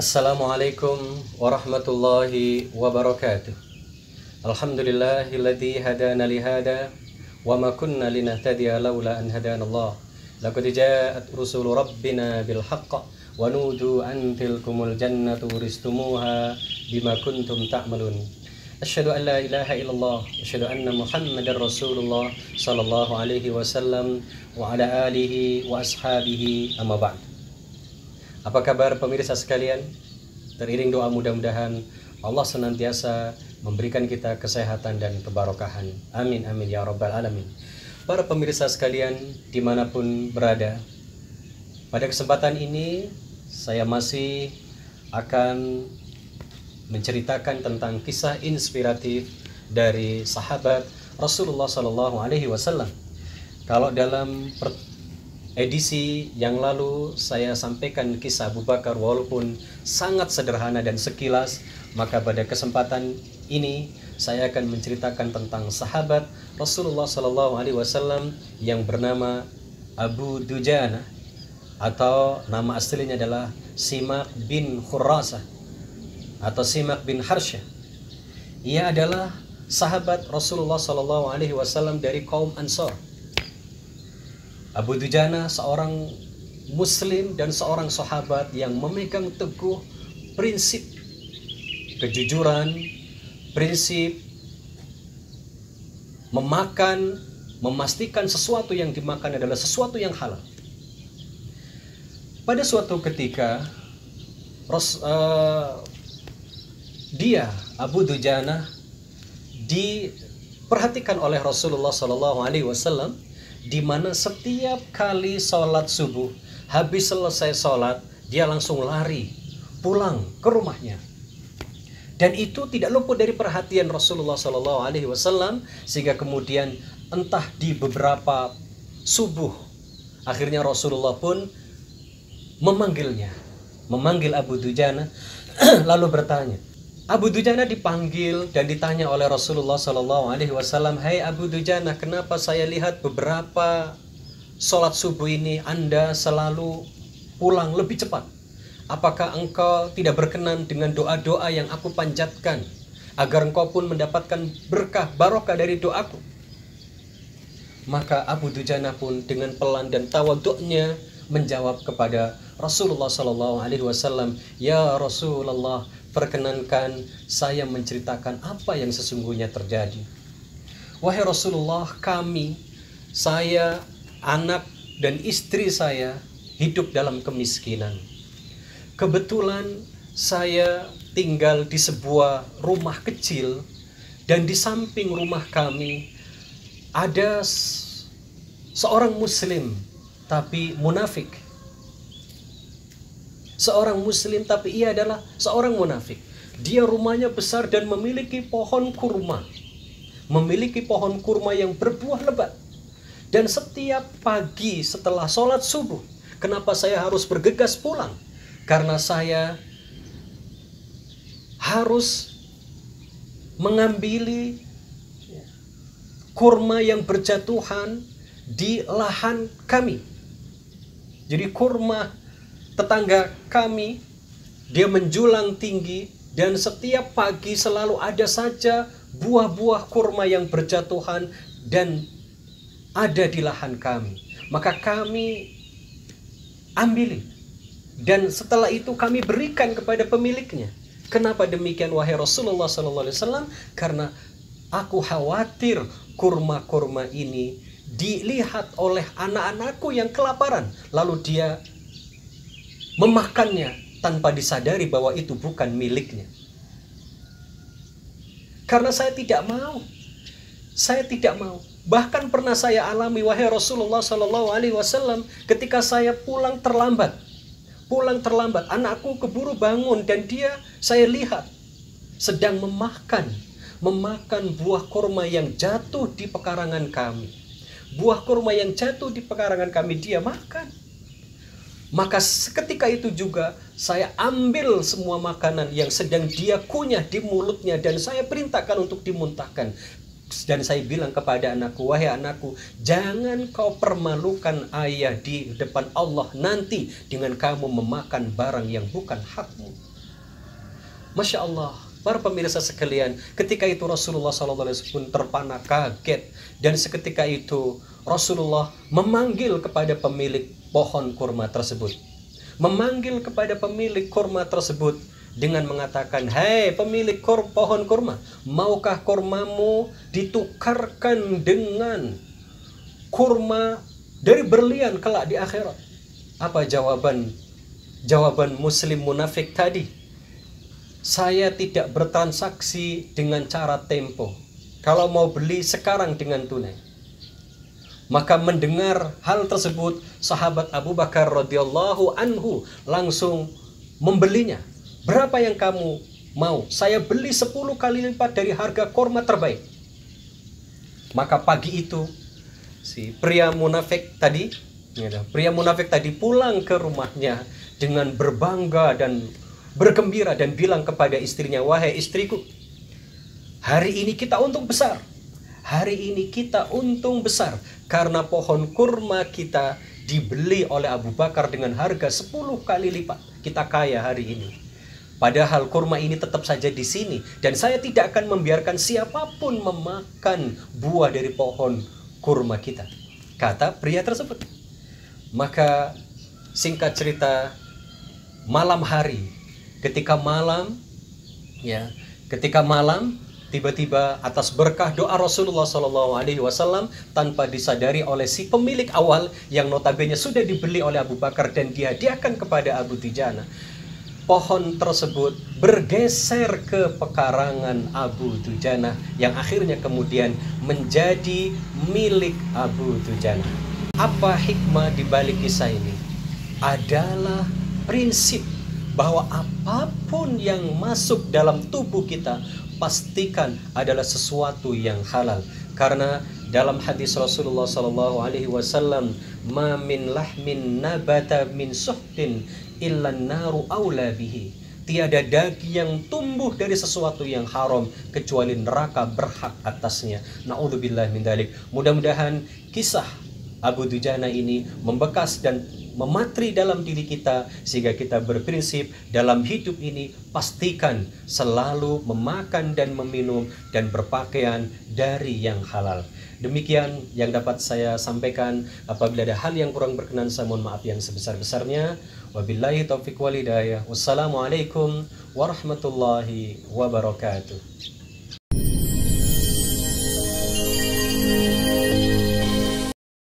Assalamualaikum warahmatullahi wabarakatuh. Alhamdulillahilladzi hadana lihada wa ma kunna linahtadiya laula an hadanallah. Laqad ja'at rusulu rabbina bil haqq wa nudu an tilkumul jannatu uristumuha bima kuntum ta'malun. Asyhadu an la ilaha illallah, asyhadu anna Muhammadar Rasulullah sallallahu alaihi wasallam wa ala alihi wa ashabihi amma ba'd. Apa kabar pemirsa sekalian? Teriring doa mudah-mudahan Allah senantiasa memberikan kita kesehatan dan kebarokahan. Amin amin ya rabbal alamin. Para pemirsa sekalian dimanapun berada, pada kesempatan ini saya masih akan menceritakan tentang kisah inspiratif dari sahabat Rasulullah Sallallahu Alaihi Wasallam. Kalau dalam edisi yang lalu saya sampaikan kisah Abu Bakar walaupun sangat sederhana dan sekilas, maka pada kesempatan ini saya akan menceritakan tentang sahabat Rasulullah Sallallahu Alaihi Wasallam yang bernama Abu Dujana, atau nama aslinya adalah Simak bin Khurrasah atau Simak bin Harsyah. Ia adalah sahabat Rasulullah Sallallahu Alaihi Wasallam dari kaum Ansor. Abu Dujana seorang muslim dan seorang sahabat yang memegang teguh prinsip kejujuran, prinsip memastikan sesuatu yang dimakan adalah sesuatu yang halal. Pada suatu ketika dia, Abu Dujana, diperhatikan oleh Rasulullah Sallallahu Alaihi Wasallam, di mana setiap kali sholat subuh, habis selesai sholat, dia langsung lari pulang ke rumahnya. Dan itu tidak luput dari perhatian Rasulullah Sallallahu Alaihi Wasallam, sehingga kemudian entah di beberapa subuh, akhirnya Rasulullah pun memanggil Abu Dujana, lalu bertanya. Abu Dujana dipanggil dan ditanya oleh Rasulullah Sallallahu Alaihi Wasallam, "Hai Abu Dujana, kenapa saya lihat beberapa sholat subuh ini Anda selalu pulang lebih cepat? Apakah engkau tidak berkenan dengan doa-doa yang aku panjatkan agar engkau pun mendapatkan berkah barokah dari doaku?" Maka Abu Dujana pun dengan pelan dan tawaduknya menjawab kepada Rasulullah Sallallahu Alaihi Wasallam, "Ya Rasulullah, perkenankan saya menceritakan apa yang sesungguhnya terjadi. Wahai Rasulullah, saya, anak dan istri saya hidup dalam kemiskinan. Kebetulan saya tinggal di sebuah rumah kecil, dan di samping rumah kami ada seorang muslim tapi munafik. Seorang muslim tapi ia adalah seorang munafik. Dia rumahnya besar dan memiliki pohon kurma. Memiliki pohon kurma yang berbuah lebat. Dan setiap pagi setelah sholat subuh, kenapa saya harus bergegas pulang? Karena saya harus mengambil kurma yang berjatuhan di lahan kami. Jadi kurma tetangga kami, dia menjulang tinggi, dan setiap pagi selalu ada saja buah-buah kurma yang berjatuhan dan ada di lahan kami. Maka kami ambil, dan setelah itu kami berikan kepada pemiliknya. Kenapa demikian wahai Rasulullah SAW? Karena aku khawatir kurma-kurma ini dilihat oleh anak-anakku yang kelaparan, lalu dia memakannya tanpa disadari bahwa itu bukan miliknya. Karena saya tidak mau. Bahkan pernah saya alami wahai Rasulullah Sallallahu Alaihi Wasallam, ketika saya pulang terlambat, anakku keburu bangun dan saya lihat sedang memakan buah kurma yang jatuh di pekarangan kami. Buah kurma yang jatuh di pekarangan kami dia makan. Maka seketika itu juga saya ambil semua makanan yang sedang dia kunyah di mulutnya dan saya perintahkan untuk dimuntahkan. Dan saya bilang kepada anakku, wahai anakku, jangan kau permalukan ayah di depan Allah nanti dengan kamu memakan barang yang bukan hakmu. Masya Allah, para pemirsa sekalian, ketika itu Rasulullah SAW pun terpana kaget. Dan seketika itu Rasulullah memanggil kepada pemilik pohon kurma tersebut. Memanggil kepada pemilik kurma tersebut dengan mengatakan, "Hei pemilik pohon kurma, maukah kurmamu ditukarkan dengan kurma dari berlian kelak di akhirat?" Apa jawaban muslim munafik tadi? "Saya tidak bertransaksi dengan cara tempo. Kalau mau beli sekarang dengan tunai." Maka mendengar hal tersebut, sahabat Abu Bakar radhiyallahu anhu langsung membelinya. "Berapa yang kamu mau? Saya beli 10 kali lipat dari harga kurma terbaik." Maka pagi itu si pria munafik tadi pulang ke rumahnya dengan berbangga dan bergembira dan bilang kepada istrinya, "Wahai istriku, hari ini kita untung besar. Hari ini kita untung besar karena pohon kurma kita dibeli oleh Abu Bakar dengan harga 10 kali lipat. Kita kaya hari ini. Padahal kurma ini tetap saja di sini dan saya tidak akan membiarkan siapapun memakan buah dari pohon kurma kita," kata pria tersebut. Maka singkat cerita, malam hari, ketika malam tiba-tiba atas berkah doa Rasulullah SAW tanpa disadari oleh si pemilik awal yang notabene sudah dibeli oleh Abu Bakar dan dihadiahkan kepada Abu Dujana, pohon tersebut bergeser ke pekarangan Abu Dujana yang akhirnya kemudian menjadi milik Abu Dujana. Apa hikmah di balik kisah ini? Adalah prinsip bahwa apapun yang masuk dalam tubuh kita pastikan adalah sesuatu yang halal. Karena dalam hadis Rasulullah SAW, "Ma min lahmin nabata min suhtin illa naru aula bihi." Tiada daging yang tumbuh dari sesuatu yang haram kecuali neraka berhak atasnya. Na'udzubillah min dzalik. Mudah-mudahan kisah Abu Dujana ini membekas dan mematri dalam diri kita sehingga kita berprinsip dalam hidup ini pastikan selalu memakan dan meminum dan berpakaian dari yang halal. Demikian yang dapat saya sampaikan. Apabila ada hal yang kurang berkenan, saya mohon maaf yang sebesar-besarnya. Wabillahi taufiq wal hidayah. Wassalamualaikum warahmatullahi wabarakatuh.